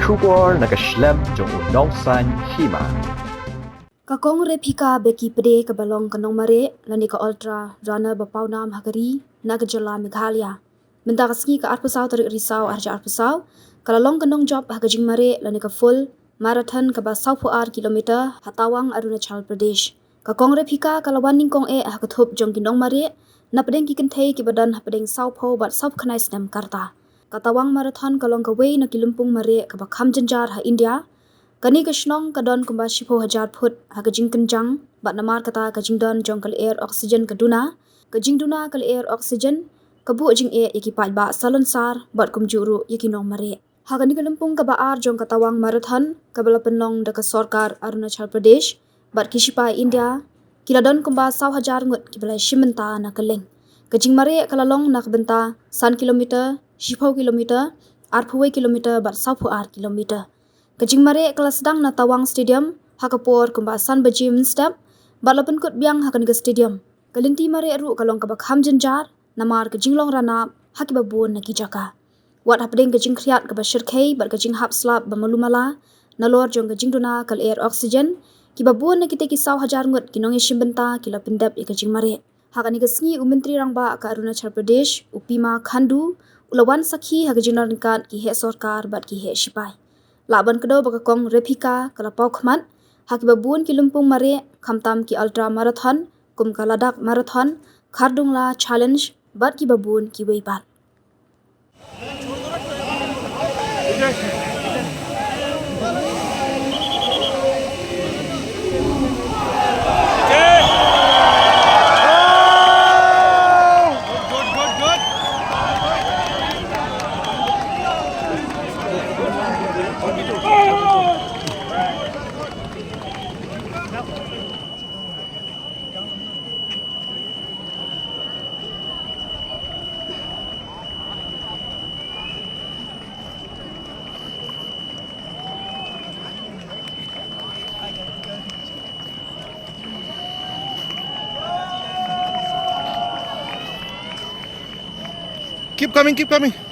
Shubor nakaslem jong unongsan hima. Kakong repika beki pede ke balong kanong mare lani ka ultra runner bapau nam hagari nagajala Meghalaya. Benda kasngi ka arpusau tarik risau arja arpusau kalalong kanong job hagajing mare lani ka full marathon ka ba 100 kilometer hatawang Arunachal Pradesh. Kakong repika kalawan ningkong hakathop jong kinong mare na pedeng kikentei ki badan pedeng saupo bat saup khanai snam karta. Katawang marathon kalong ka way na kilumpung mare ka ba kham janjar ha India. Kani kashnong kadon kumba 10,000 phut hagajing kenjang bat namar kata kajing don jong kal air oxygen kaduna kajing duna kal air oxygen kabu jing yaki pai ba salon sar bat kumjuru yaki nong mare hagani kalumpung ka baar jong katawang marathon kabala penong da ka sorkar Arunachal Pradesh bat kishipai India kiladon kumba 1,000 ngut kibalai shimenta na kaleng kajing mare kalalong nak benta 1 kilometer 10 kilometer 8 kilometer bat 1,000 kilometer Kajing mare kelas sedang na Tawang Stadium hakapor kumbasan bajim step balapan kut biang hakan ke stadium kalinti mare ru kalong kabak ham janjar namar kajing long rana hakibabun na kijaka wat hapdeng kajing kriat kabak syirkei bat kajing hap slap bamalumala nalor jong kajing duna kal air oxygen kibabun na kita kisau hajar ngut kinong shimbenta kila pendap kajing mare hakani kesngi umentri rangba ka Arunachal Pradesh upima khandu ulawan sakhi hagajing narnikat ki he sorkar bat ki he shipai Laban kedua bakakong repika kalapau khmat hakibabun ki lumpung mare khamtam ki ultra marathon kum kaladak marathon khardungla challenge bat ki babun ki weibat Keep coming, keep coming.